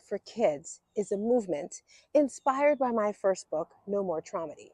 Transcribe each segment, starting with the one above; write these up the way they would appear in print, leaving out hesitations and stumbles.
for Kids is a movement inspired by my first book, No More Traumedy.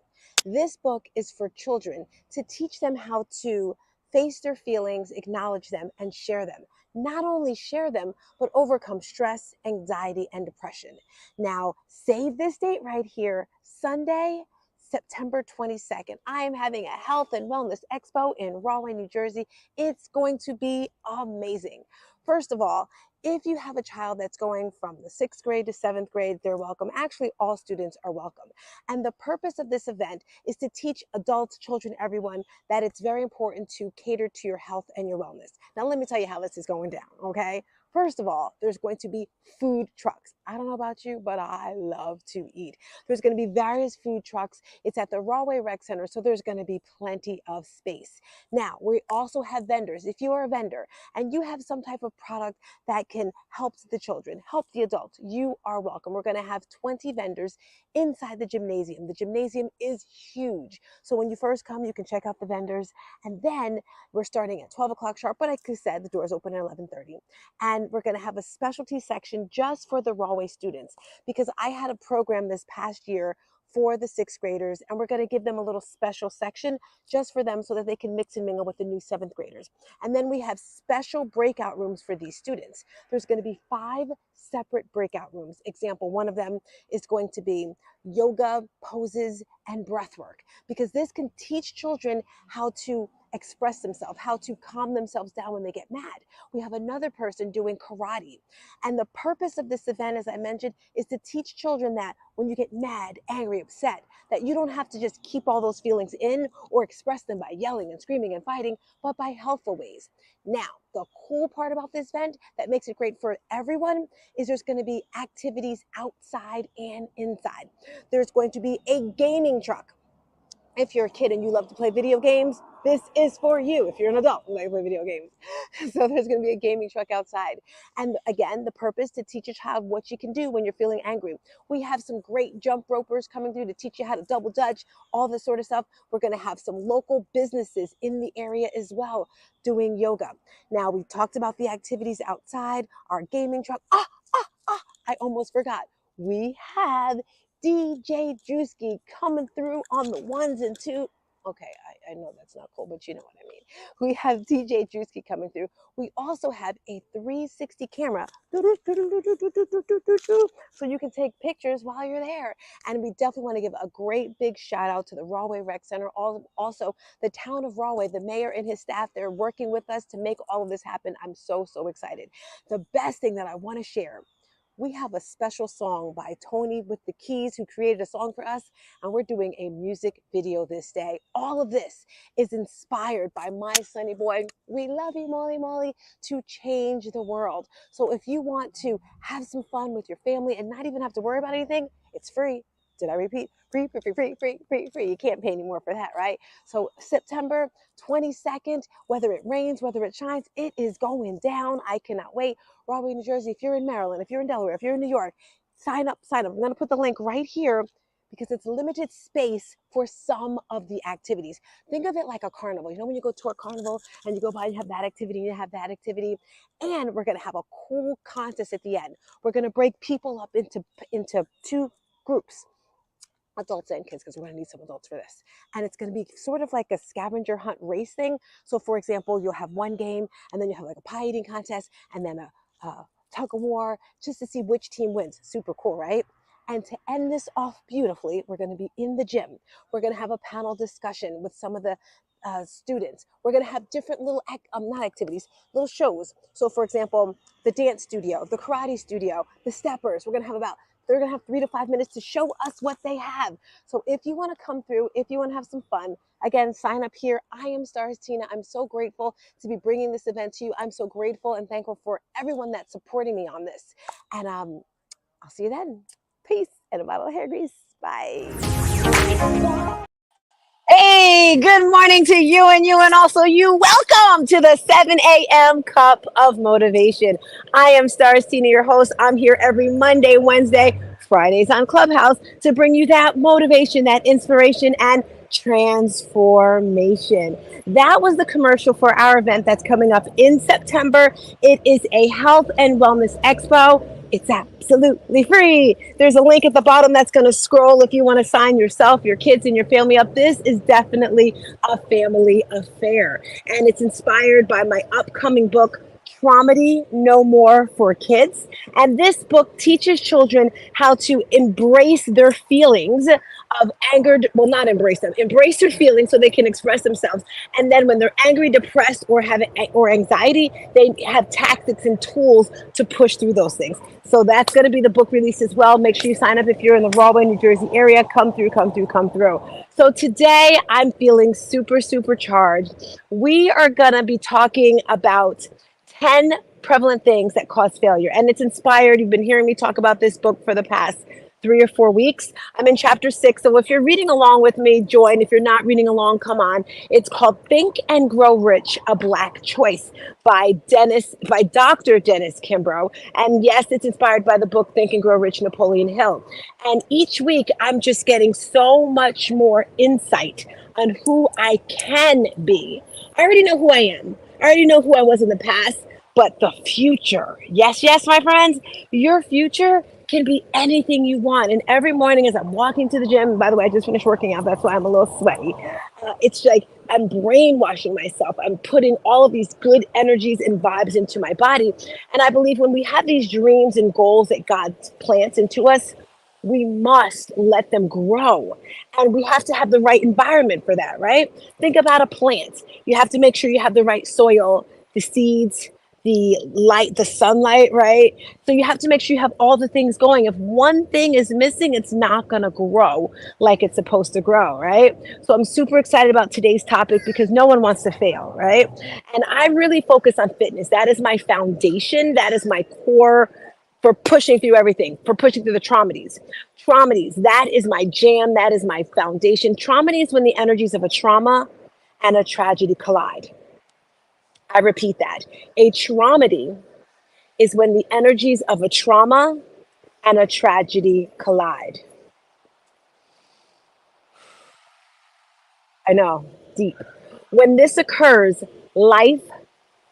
This book is for children to teach them how to face their feelings, acknowledge them, and share them. Not only share them, but overcome stress, anxiety, and depression. Now, save this date right here, Sunday, September 22nd. I am having a health and wellness expo in Rahway, New Jersey. It's going to be amazing. First of all, if you have a child that's going from the 6th grade to 7th grade, they're welcome. Actually, all students are welcome. And the purpose of this event is to teach adults, children, everyone that it's very important to cater to your health and your wellness. Now, let me tell you how this is going down, okay? First of all, there's going to be food trucks. I don't know about you, but I love to eat. There's going to be various food trucks. It's at the Rahway Rec Center, so there's going to be plenty of space. Now, we also have vendors. If you are a vendor and you have some type of product that can help the children, help the adults, you are welcome. We're going to have 20 vendors inside the gymnasium. The gymnasium is huge. So when you first come, you can check out the vendors. And then we're starting at 12 o'clock sharp. But like I said, the doors open at 11:30. And we're going to have a specialty section just for the Rahway students, because I had a program this past year for the 6th graders, and we're going to give them a little special section just for them so that they can mix and mingle with the new 7th graders. And then we have special breakout rooms for these students. There's going to be 5 separate breakout rooms. Example, one of them is going to be yoga poses and breath work, because this can teach children how to express themselves, how to calm themselves down when they get mad. We have another person doing karate. And the purpose of this event, as I mentioned, is to teach children that when you get mad, angry, upset, that you don't have to just keep all those feelings in or express them by yelling and screaming and fighting, but by helpful ways. Now, the cool part about this event that makes it great for everyone is there's going to be activities outside and inside. There's going to be a gaming truck. If you're a kid and you love to play video games, this is for you. If you're an adult and like to play video games. So there's going to be a gaming truck outside. And again, the purpose to teach a child what you can do when you're feeling angry. We have some great jump ropers coming through to teach you how to double dutch, all this sort of stuff. We're going to have some local businesses in the area as well doing yoga. Now, we talked about the activities outside, our gaming truck. I almost forgot. We have DJ Drewski coming through on the ones and twos. Okay, I know that's not cool, but you know what I mean. We have DJ Drewski coming through. We also have a 360 camera, so you can take pictures while you're there. And we definitely want to give a great big shout out to the Rahway Rec Center, also the town of Rahway, the mayor and his staff. They're working with us to make all of this happen. I'm so excited. The best thing that I want to share, we have a special song by Tony with the Keys, who created a song for us, and we're doing a music video this day. All of this is inspired by my sonny boy, we love you, Molly Molly, to change the world. So if you want to have some fun with your family and not even have to worry about anything, it's free. Did I repeat? Free. You can't pay any more for that, right? So September 22nd, whether it rains, whether it shines, it is going down. I cannot wait. Rahway, New Jersey, if you're in Maryland, if you're in Delaware, if you're in New York, sign up. I'm going to put the link right here because it's limited space for some of the activities. Think of it like a carnival. You know, when you go to a carnival and you go by and you have that activity, and you have that activity, and we're going to have a cool contest at the end. We're going to break people up into 2 groups. Adults and kids, because we're going to need some adults for this. And it's going to be sort of like a scavenger hunt race thing. So for example, you'll have one game, and then you have like a pie eating contest, and then a tug of war, just to see which team wins. Super cool, right? And to end this off beautifully, we're going to be in the gym. We're going to have a panel discussion with some of the students. We're going to have different little, not activities, little shows. So for example, the dance studio, the karate studio, the steppers, they're going to have 3 to 5 minutes to show us what they have. So if you want to come through, if you want to have some fun, again, sign up here. I am StarzTina. I'm so grateful to be bringing this event to you. I'm so grateful and thankful for everyone that's supporting me on this. And I'll see you then. Peace and a bottle of hair grease. Bye. Hey, good morning to you and also you. Welcome to the 7 a.m. Cup of Motivation. I am StarzTina, your host. I'm here every Monday, Wednesday, Fridays on Clubhouse to bring you that motivation, that inspiration, and transformation. That was the commercial for our event that's coming up in September. It is a health and wellness expo. It's absolutely free. There's a link at the bottom that's going to scroll if you want to sign yourself, your kids, and your family up. This is definitely a family affair. And it's inspired by my upcoming book, Traumedy No More for Kids. And this book teaches children how to embrace their feelings of anger. Well, not embrace them, embrace their feelings so they can express themselves. And then when they're angry, depressed, or have or anxiety, they have tactics and tools to push through those things. So that's going to be the book release as well. Make sure you sign up if you're in the Rahway, New Jersey area. Come through, come through, come through. So today I'm feeling super, super charged. We are going to be talking about 10 prevalent things that cause failure. And it's inspired. You've been hearing me talk about this book for the past 3 or 4 weeks. I'm in chapter 6. So if you're reading along with me, join. If you're not reading along, come on. It's called Think and Grow Rich, A Black Choice by Dr. Dennis Kimbro. And yes, it's inspired by the book Think and Grow Rich, Napoleon Hill. And each week I'm just getting so much more insight on who I can be. I already know who I am. I already know who I was in the past, but the future, yes, yes, my friends, your future can be anything you want. And every morning as I'm walking to the gym, by the way, I just finished working out, that's why I'm a little sweaty. It's like I'm brainwashing myself. I'm putting all of these good energies and vibes into my body. And I believe when we have these dreams and goals that God plants into us, we must let them grow. And we have to have the right environment for that, right? Think about a plant. You have to make sure you have the right soil, the seeds, the light, the sunlight, right? So you have to make sure you have all the things going. If one thing is missing, it's not going to grow like it's supposed to grow, right? So I'm super excited about today's topic because no one wants to fail, right? And I really focus on fitness. That is my foundation. That is my core for pushing through everything, for pushing through the traumedies. Traumedies, that is my jam. That is my foundation. Traumedy is when the energies of a trauma and a tragedy collide. I repeat that. A traumedy is when the energies of a trauma and a tragedy collide. I know, deep. When this occurs, life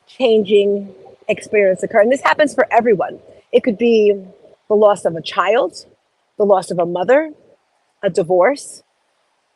changing experience occurs. And this happens for everyone. It could be the loss of a child, the loss of a mother, a divorce,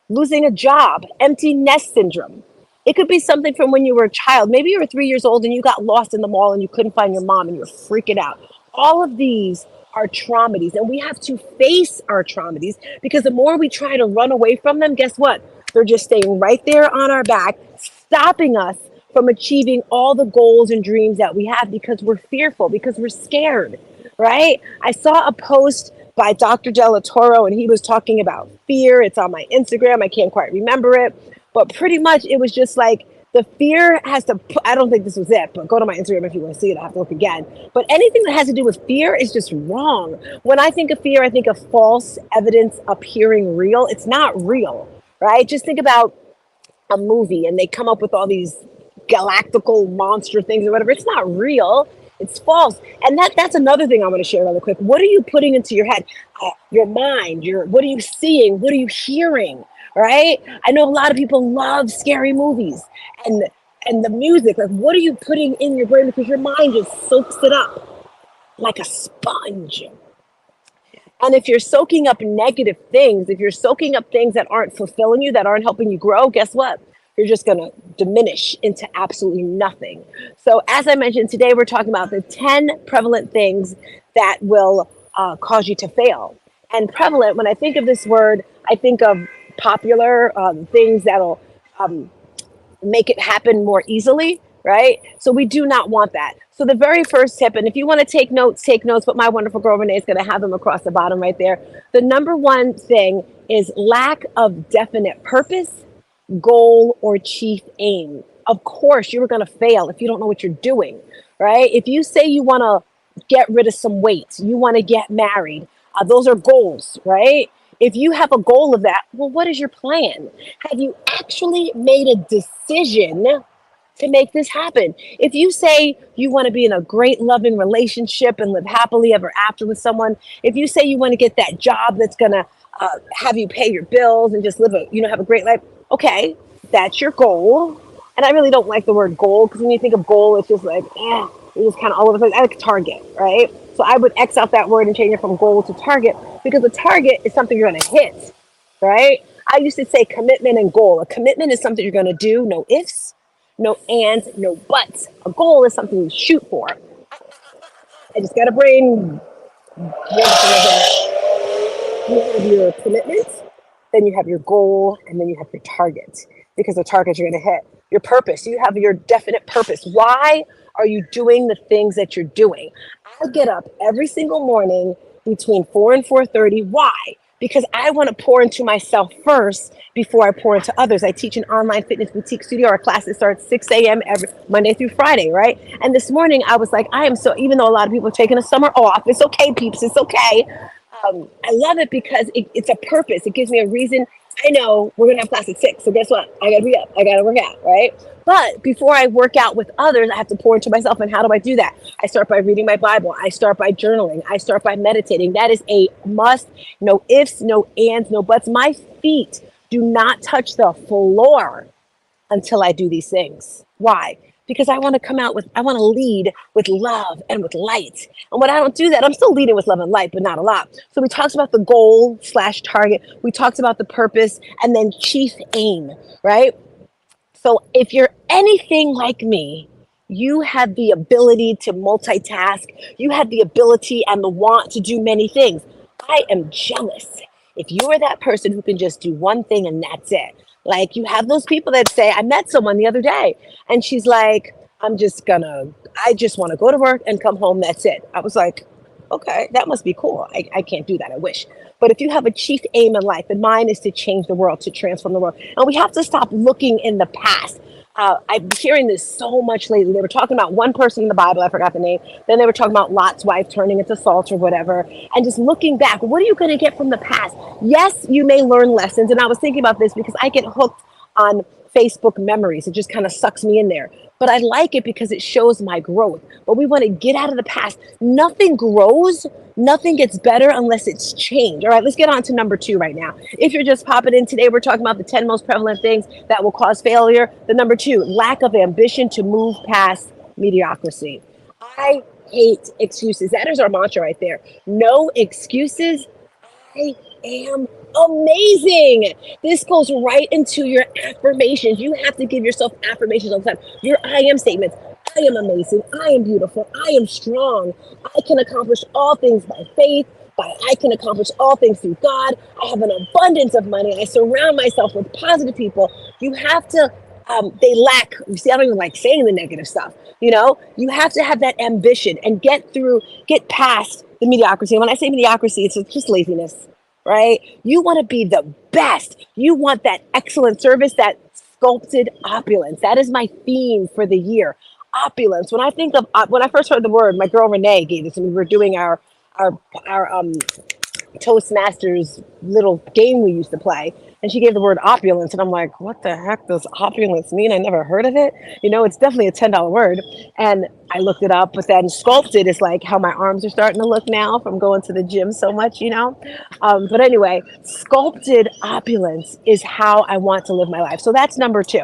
losing a job, empty nest syndrome. It could be something from when you were a child. Maybe you were 3 years old and you got lost in the mall and you couldn't find your mom and you were freaking out. All of these are traumedies, and we have to face our traumedies because the more we try to run away from them, guess what? They're just staying right there on our back, stopping us from achieving all the goals and dreams that we have because we're fearful, because we're scared, right? I saw a post by Dr. Della Toro, and he was talking about fear. It's on my Instagram. I can't quite remember it. But pretty much it was just like the fear has to, I don't think this was it, but go to my Instagram if you want to see it. I have to look again. But anything that has to do with fear is just wrong. When I think of fear, I think of false evidence appearing real. It's not real, right? Just think about a movie and they come up with all these galactical monster things or whatever. It's not real. It's false. And that's another thing I want to share really quick. What are you putting into your head? Your mind, what are you seeing? What are you hearing? Right? I know a lot of people love scary movies and the music. Like, what are you putting in your brain? Because your mind just soaks it up like a sponge. And if you're soaking up negative things, if you're soaking up things that aren't fulfilling you, that aren't helping you grow, guess what? You're just going to diminish into absolutely nothing. So as I mentioned, today we're talking about the 10 prevalent things that will cause you to fail. And prevalent, when I think of this word, I think of popular things that'll make it happen more easily, right? So we do not want that. So the very first tip, and if you want to take notes, but my wonderful girl Renee is going to have them across the bottom right there. The number one thing is lack of definite purpose, goal, or chief aim. Of course, you're going to fail if you don't know what you're doing, right? If you say you want to get rid of some weight, you want to get married, those are goals, right? If you have a goal of that, well, what is your plan? Have you actually made a decision to make this happen? If you say you want to be in a great loving relationship and live happily ever after with someone, if you say you want to get that job that's going to have you pay your bills and just live have a great life, okay, that's your goal. And I really don't like the word goal because when you think of goal, it's just like, you're just kind of all over the place. I like target, right? So I would X out that word and change it from goal to target, because a target is something you're going to hit, right? I used to say commitment and goal. A commitment is something you're going to do, no ifs, no ands, no buts. A goal is something you shoot for. I just got a brain. You have your commitment, then you have your goal, and then you have your target. Because the target you're going to hit. Your purpose. You have your definite purpose. Why are you doing the things that you're doing? I get up every single morning between 4 and 4:30. Why? Because I want to pour into myself first before I pour into others. I teach an online fitness boutique studio. Our classes start at 6 a.m. every Monday through Friday, right? And this morning I was like, I am so, even though a lot of people are taking a summer off, it's okay, peeps, it's okay. I love it because it's a purpose. It gives me a reason. I know we're gonna have class at 6, so guess what? I gotta be up. I gotta work out, right? But before I work out with others, I have to pour into myself. And how do I do that? I start by reading my Bible. I start by journaling. I start by meditating. That is a must. No ifs, no ands, no buts. My feet do not touch the floor until I do these things. Why? Because I want to come out with, I want to lead with love and with light. And when I don't do that, I'm still leading with love and light, but not a lot. So we talked about the goal / target. We talked about the purpose, and then chief aim, right? So if you're anything like me, you have the ability to multitask. You have the ability and the want to do many things. I am jealous if you are that person who can just do one thing and that's it. Like, you have those people that say, I met someone the other day and she's like, I just want to go to work and come home. That's it. I was like, okay, that must be cool. I can't do that. I wish. But if you have a chief aim in life, and mine is to change the world, to transform the world. And we have to stop looking in the past. I'm hearing this so much lately. They were talking about one person in the Bible, I forgot the name. Then they were talking about Lot's wife turning into salt or whatever. And just looking back, what are you going to get from the past? Yes, you may learn lessons. And I was thinking about this because I get hooked on Facebook memories. It just kind of sucks me in there. But I like it because it shows my growth. But we want to get out of the past. Nothing grows, nothing gets better unless it's changed. All right, let's get on to number 2 right now. If you're just popping in today, we're talking about the 10 most prevalent things that will cause failure. The number 2, lack of ambition to move past mediocrity. I hate excuses. That is our mantra right there. No excuses. I am amazing. This goes right into your affirmations. You have to give yourself affirmations all the time. Your I am statements. I am amazing. I am beautiful. I am strong. I can accomplish all things by faith. I can accomplish all things through God. I have an abundance of money. I surround myself with positive people. You have to, they lack, you see, I don't even like saying the negative stuff. You know, you have to have that ambition and get past the mediocrity. And when I say mediocrity, it's just laziness, right? You want to be the best. You want that excellent service, that sculpted opulence. That is my theme for the year. Opulence. When I think of, when I first heard the word, my girl Renee gave this, and we were doing our Toastmasters little game we used to play, and she gave the word opulence, and I'm like, what the heck does opulence mean? I never heard of it. You know, it's definitely a $10 word. And I looked it up, but then sculpted is like how my arms are starting to look now from going to the gym so much, you know. But anyway, sculpted opulence is how I want to live my life. So that's number 2.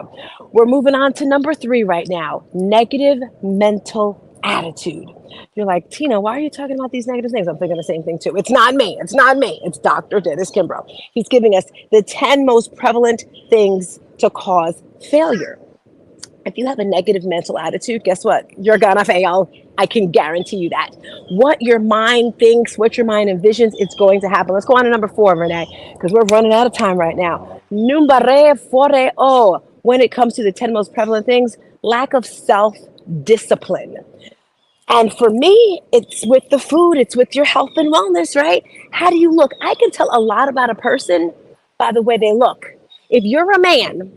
We're moving on to number 3 right now. Negative mental attitude. You're like, Tina, why are you talking about these negative things? I'm thinking the same thing too. It's not me. It's not me. It's Dr. Dennis Kimbro. He's giving us the 10 most prevalent things to cause failure. If you have a negative mental attitude, guess what? You're gonna fail. I can guarantee you that. What your mind thinks, what your mind envisions, it's going to happen. Let's go on to number 4, Renee, because we're running out of time right now. Numero 4. When it comes to the 10 most prevalent things, lack of self-discipline. And for me, it's with the food, it's with your health and wellness, right? How do you look? I can tell a lot about a person by the way they look. If you're a man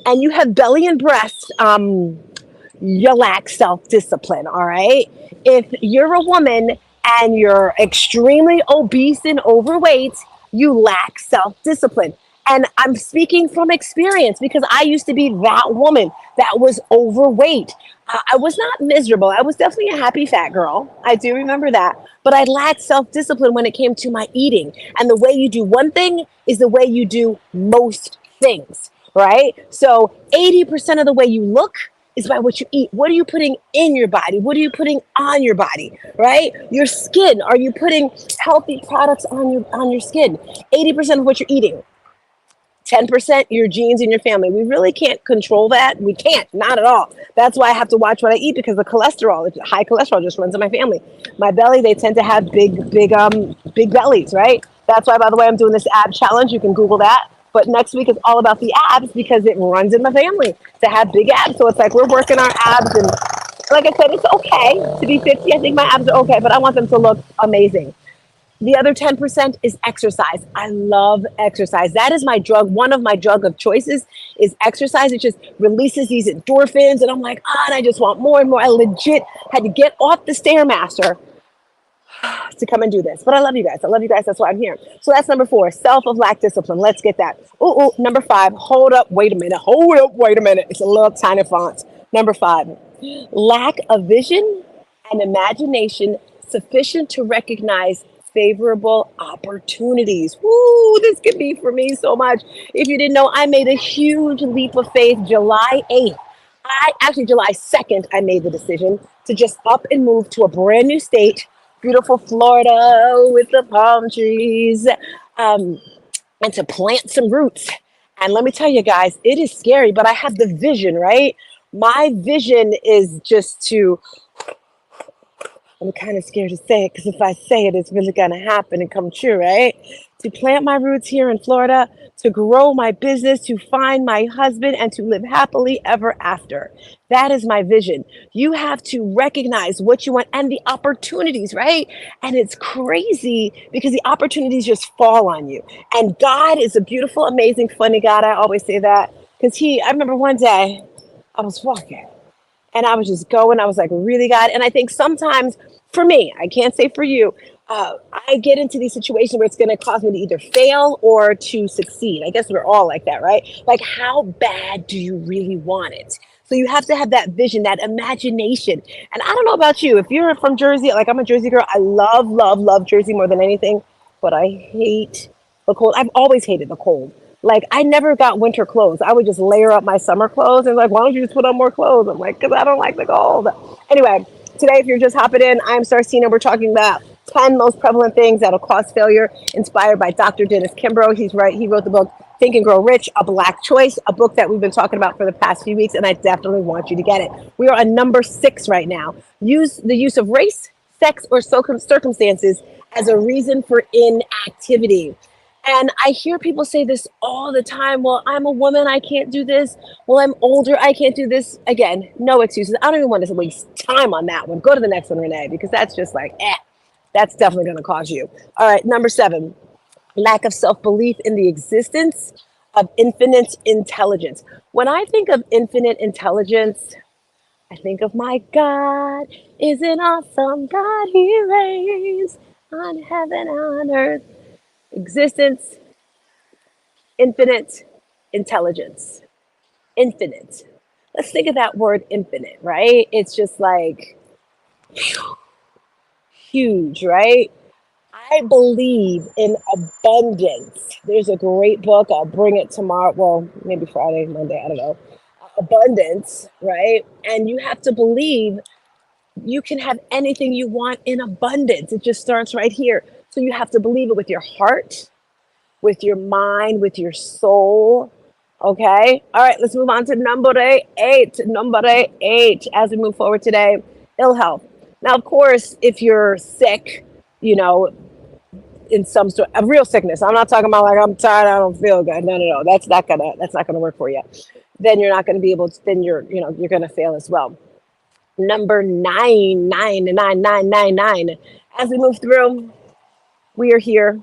and you have belly and breasts, you lack self-discipline, all right? If you're a woman and you're extremely obese and overweight, you lack self-discipline. And I'm speaking from experience because I used to be that woman that was overweight. I was not miserable. I was definitely a happy fat girl. I do remember that. But I lacked self-discipline when it came to my eating. And the way you do one thing is the way you do most things, right? So 80% of the way you look is by what you eat. What are you putting in your body? What are you putting on your body, right? Your skin, are you putting healthy products on your skin? 80% of what you're eating, 10% your genes and your family. We really can't control that. We can't, not at all. That's why I have to watch what I eat, because the cholesterol, high cholesterol just runs in my family. My belly, they tend to have big bellies, right? That's why, by the way, I'm doing this ab challenge. You can Google that. But next week is all about the abs, because it runs in my family to have big abs. So it's like we're working our abs, and like I said, it's okay to be 50. I think my abs are okay, but I want them to look amazing. The other 10% is exercise. I love exercise. That is my drug. One of my drug of choices is exercise. It just releases these endorphins, and I'm like, and I just want more and more. I legit had to get off the Stairmaster to come and do this. But I love you guys. I love you guys. That's why I'm here. So that's number 4, self of lack discipline. Let's get that. Number 5, hold up, wait a minute. Hold up, wait a minute. It's a little tiny font. Number 5, lack of vision and imagination sufficient to recognize favorable opportunities. Woo, this could be for me so much. If you didn't know, I made a huge leap of faith July 8th. July 2nd, I made the decision to just up and move to a brand new state, beautiful Florida with the palm trees, and to plant some roots. And let me tell you guys, it is scary, but I have the vision, right? My vision is just to, I'm kind of scared to say it, because if I say it, it's really going to happen and come true, right? To plant my roots here in Florida, to grow my business, to find my husband, and to live happily ever after. That is my vision. You have to recognize what you want and the opportunities, right? And it's crazy because the opportunities just fall on you. And God is a beautiful, amazing, funny God. I always say that because I remember one day I was walking and I was just going. I was like, really, God? And I think sometimes for me, I can't say for you, I get into these situations where it's going to cause me to either fail or to succeed. I guess we're all like that, right? Like, how bad do you really want it? So you have to have that vision, that imagination. And I don't know about you. If you're from Jersey, like I'm a Jersey girl, I love, love, love Jersey more than anything, but I hate the cold. I've always hated the cold. Like, I never got winter clothes. I would just layer up my summer clothes and like, why don't you just put on more clothes? I'm like, because I don't like the cold. Anyway, today, if you're just hopping in, I'm StarzTina. We're talking about 10 most prevalent things that'll cause failure, inspired by Dr. Dennis Kimbro. He's right. He wrote the book, Think and Grow Rich, A Black Choice, a book that we've been talking about for the past few weeks, and I definitely want you to get it. We are on number 6 right now. Use the use of race, sex, or circumstances as a reason for inactivity. And I hear people say this all the time. Well, I'm a woman, I can't do this. Well, I'm older, I can't do this. Again, no excuses. I don't even want to waste time on that one. Go to the next one, Renee, because that's just like, that's definitely going to cause you. All right, number 7, lack of self-belief in the existence of infinite intelligence. When I think of infinite intelligence, I think of my God is an awesome God. He reigns on heaven, on earth. Existence, infinite intelligence, infinite. Let's think of that word infinite, right? It's just like huge, right? I believe in abundance. There's a great book. I'll bring it tomorrow. Well, maybe Friday, Monday, I don't know. Abundance, right? And you have to believe you can have anything you want in abundance. It just starts right here. So you have to believe it with your heart, with your mind, with your soul. Okay. All right. Let's move on to number 8. Number 8. As we move forward today, ill health. Now, of course, if you're sick, in some sort of real sickness, I'm not talking about like I'm tired, I don't feel good. No. That's not gonna work for you. Then you're not gonna be able to. Then you're gonna fail as well. Number 9, 9, 9, 9, 9, 9. As we move through, we are here.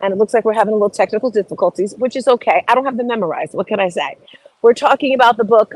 And it looks like we're having a little technical difficulties, which is okay. I don't have them memorized. What can I say? We're talking about the book,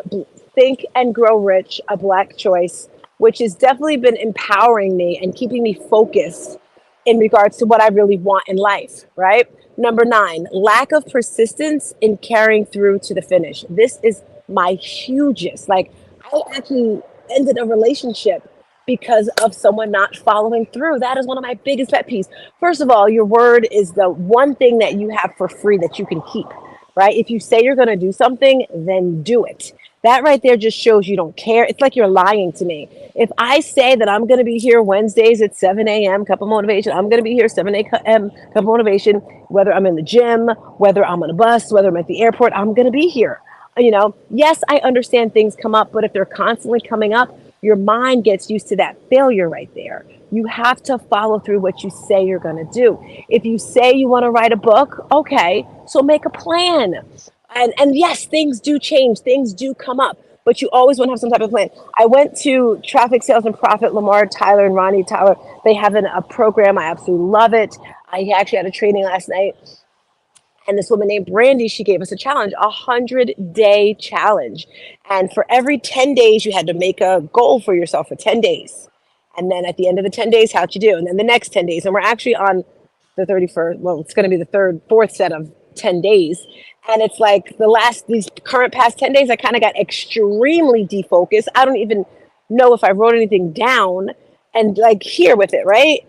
Think and Grow Rich, A Black Choice, which has definitely been empowering me and keeping me focused in regards to what I really want in life, right? Number 9, lack of persistence in carrying through to the finish. This is my hugest. Like, I actually ended a relationship because of someone not following through. That is one of my biggest pet peeves. First of all, your word is the one thing that you have for free that you can keep, right? If you say you're going to do something, then do it. That right there just shows you don't care. It's like you're lying to me. If I say that I'm going to be here Wednesdays at 7 a.m., cup of motivation, I'm going to be here 7 a.m., cup of motivation, whether I'm in the gym, whether I'm on a bus, whether I'm at the airport, I'm going to be here. Yes, I understand things come up, but if they're constantly coming up, your mind gets used to that failure right there. You have to follow through what you say you're going to do. If you say you want to write a book, okay, so make a plan. And yes, things do change, things do come up, but you always want to have some type of plan. I went to Traffic Sales and Profit, Lamar Tyler and Ronnie Tyler. They have a program. I absolutely love it. I actually had a training last night, and this woman named Brandy, she gave us a challenge, 100-day challenge. And for every 10 days, you had to make a goal for yourself for 10 days. And then at the end of the 10 days, how'd you do? And then the next 10 days. And we're actually on the 31st. Well, it's going to be the fourth set of 10 days. And it's like these current past 10 days, I kind of got extremely defocused. I don't even know if I wrote anything down and like here with it, right?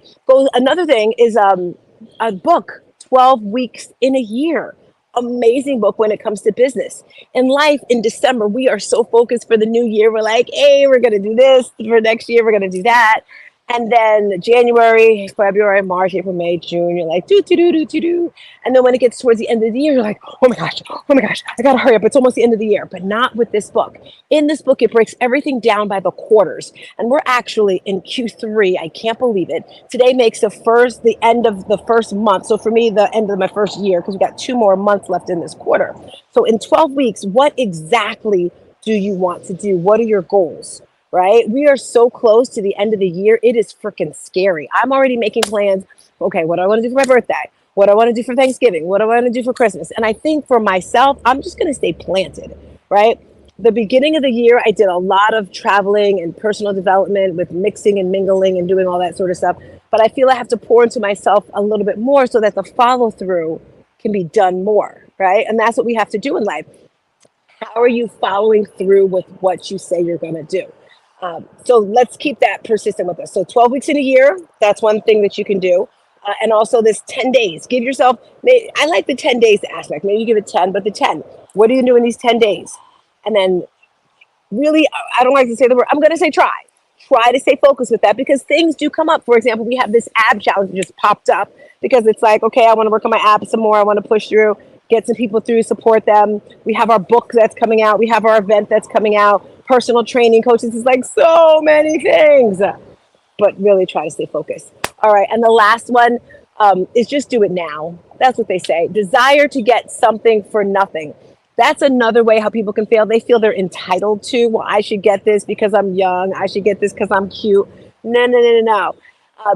Another thing is a book, 12 weeks in a year. Amazing book when it comes to business. In life, in December, we are so focused for the new year. We're like, hey, we're going to do this for next year. We're going to do that. And then January, February, March, April, May, June, you're like, do. And then when it gets towards the end of the year, you're like, oh my gosh, I got to hurry up. It's almost the end of the year, but not with this book. In this book, it breaks everything down by the quarters. And we're actually in Q3. I can't believe it. Today makes the end of the first month. So for me, the end of my first year, because we got 2 more months left in this quarter. So in 12 weeks, what exactly do you want to do? What are your goals? Right? We are so close to the end of the year. It is freaking scary. I'm already making plans. Okay, what do I want to do for my birthday? What do I want to do for Thanksgiving? What do I want to do for Christmas? And I think for myself, I'm just going to stay planted, right? The beginning of the year, I did a lot of traveling and personal development with mixing and mingling and doing all that sort of stuff. But I feel I have to pour into myself a little bit more so that the follow through can be done more, right? And that's what we have to do in life. How are you following through with what you say you're going to do? So let's keep that persistent with us. So 12 weeks in a year, that's one thing that you can do. And also this 10 days. Give yourself, I like the 10 days aspect. Maybe you give it 10, but the 10. What are you going to do in these 10 days? And then really, I don't like to say the word, I'm going to say try. Try to stay focused with that because things do come up. For example, we have this ab challenge that just popped up because it's like, okay, I want to work on my abs some more. I want to push through, get some people through, support them. We have our book that's coming out. We have our event that's coming out. Personal training coaches is like so many things, but really try to stay focused. All right. And the last one is just do it now. That's what they say. Desire to get something for nothing. That's another way how people can fail. They feel they're entitled to, well, I should get this because I'm young. I should get this because I'm cute. No.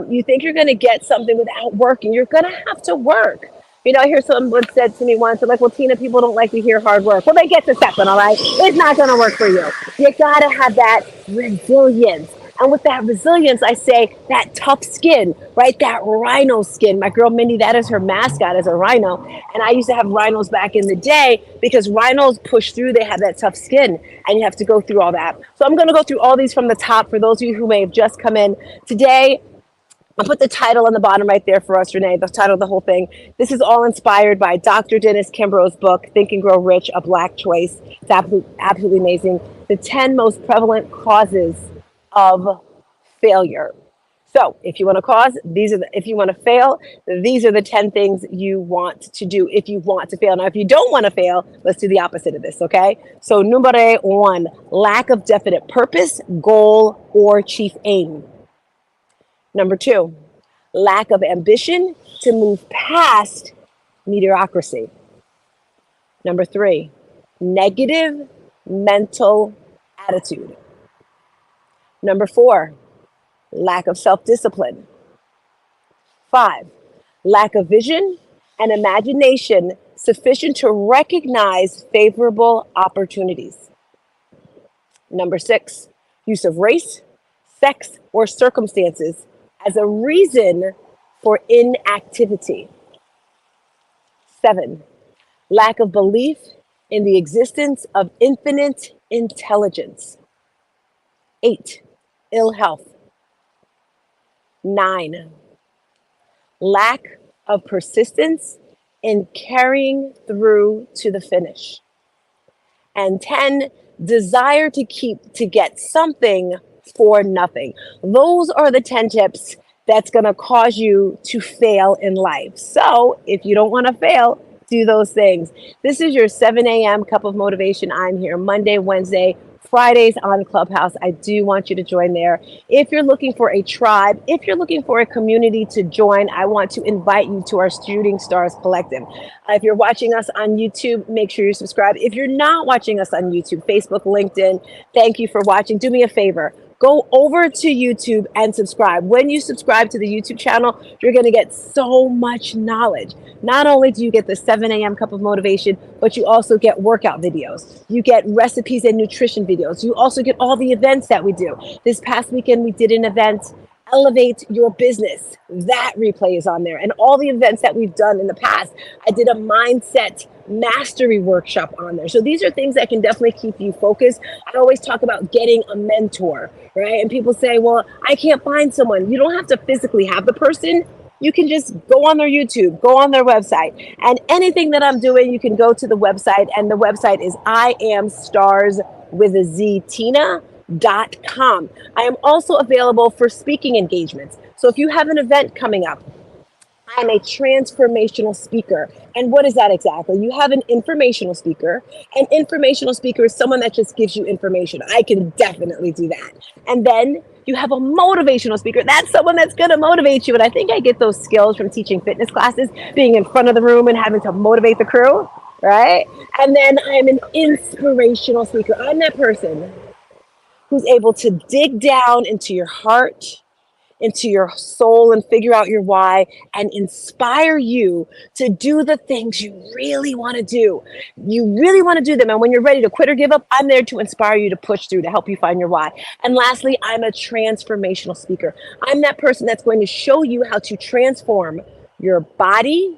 You think you're going to get something without working. You're going to have to work. I hear someone said to me once, they're like, well, Tina, people don't like to hear hard work. Well, they get to stepping, all right? It's not going to work for you. You got to have that resilience. And with that resilience, I say that tough skin, right? That rhino skin. My girl Mindy, that is her mascot, is a rhino. And I used to have rhinos back in the day because rhinos push through. They have that tough skin and you have to go through all that. So I'm going to go through all these from the top for those of you who may have just come in. Today, I'll put the title on the bottom right there for us, Renee, the title of the whole thing. This is all inspired by Dr. Dennis Kimbro's book, Think and Grow Rich, A Black Choice. It's absolutely amazing. The 10 most prevalent causes of failure. So if you want if you want to fail, these are the 10 things you want to do if you want to fail. Now, if you don't want to fail, let's do the opposite of this, okay? So numero 1, lack of definite purpose, goal, or chief aim. Number 2, lack of ambition to move past mediocrity. Number 3, negative mental attitude. Number 4, lack of self-discipline. 5, lack of vision and imagination sufficient to recognize favorable opportunities. Number 6, use of race, sex, or circumstances as a reason for inactivity. 7, lack of belief in the existence of infinite intelligence. 8, ill health. 9, lack of persistence in carrying through to the finish. And 10, desire to get something for nothing. Those are the 10 tips that's going to cause you to fail in life. So if you don't want to fail, do those things. This is your 7 a.m. cup of motivation. I'm here Monday, Wednesday, Fridays on Clubhouse. I do want you to join there. If you're looking for a tribe, if you're looking for a community to join, I want to invite you to our Shooting Stars Collective. If you're watching us on YouTube, make sure you subscribe. If you're not watching us on YouTube, Facebook, LinkedIn, thank you for watching. Do me a favor. Go over to YouTube and subscribe. When you subscribe to the YouTube channel, you're going to get so much knowledge. Not only do you get the 7 a.m. cup of motivation, but you also get workout videos. You get recipes and nutrition videos. You also get all the events that we do. This past weekend, we did an event, Elevate Your Business. That replay is on there. And all the events that we've done in the past. I did a mindset mastery workshop on there. So these are things that can definitely keep you focused. I always talk about getting a mentor, right? And people say, well, I can't find someone. You don't have to physically have the person. You can just go on their YouTube, go on their website, and anything that I'm doing, you can go to the website, and the website is StarzTina.com. I am also available for speaking engagements. So if you have an event coming up, I'm a transformational speaker. And what is that exactly? You have an informational speaker. An informational speaker is someone that just gives you information. I can definitely do that. And then you have a motivational speaker. That's someone that's going to motivate you. And I think I get those skills from teaching fitness classes, being in front of the room and having to motivate the crew, right? And then I'm an inspirational speaker. I'm that person who's able to dig down into your heart, into your soul, and figure out your why and inspire you to do the things you really want to do. You really want to do them. And when you're ready to quit or give up, I'm there to inspire you to push through, to help you find your why. And lastly, I'm a transformational speaker. I'm that person that's going to show you how to transform your body,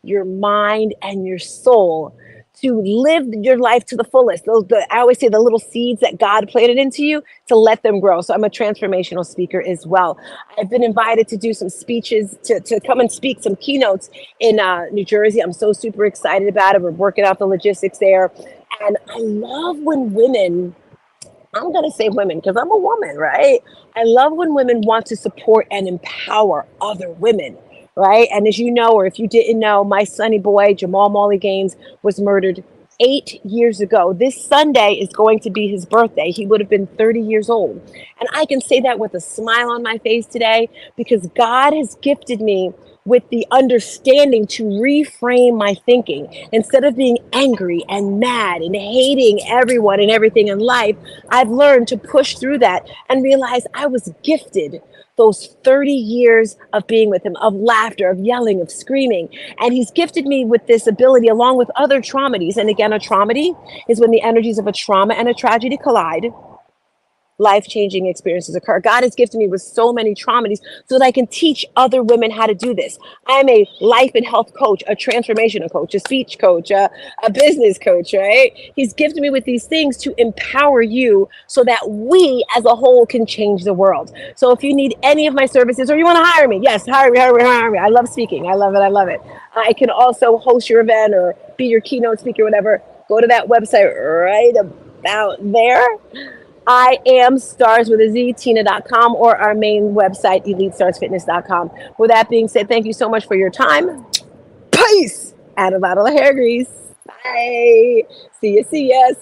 your mind, and your soul to live your life to the fullest. I always say the little seeds that God planted into you, to let them grow. So I'm a transformational speaker as well. I've been invited to do some speeches, to come and speak some keynotes in New Jersey. I'm so super excited about it. We're working out the logistics there. And I love when women, I'm going to say women because I'm a woman, right? I love when women want to support and empower other women. Right. And as you know, or if you didn't know, my sonny boy, Jamal Molly Gaines, was murdered 8 years ago. This Sunday is going to be his birthday. He would have been 30 years old. And I can say that with a smile on my face today because God has gifted me with the understanding to reframe my thinking. Instead of being angry and mad and hating everyone and everything in life, I've learned to push through that and realize I was gifted those 30 years of being with him, of laughter, of yelling, of screaming. And he's gifted me with this ability along with other traumatides. And again, a traumedy is when the energies of a trauma and a tragedy collide. Life-changing experiences occur. God has gifted me with so many traumatides so that I can teach other women how to do this. I'm a life and health coach, a transformational coach, a speech coach, a business coach, right? He's gifted me with these things to empower you so that we as a whole can change the world. So if you need any of my services or you want to hire me, yes, hire me. I love speaking. I love it. I can also host your event or be your keynote speaker, whatever. Go to that website right about there. I am Starz with a Z, Tina.com, or our main website, EliteStarsFitness.com. With that being said, thank you so much for your time. Peace! And a bottle of hair grease. Bye. See ya.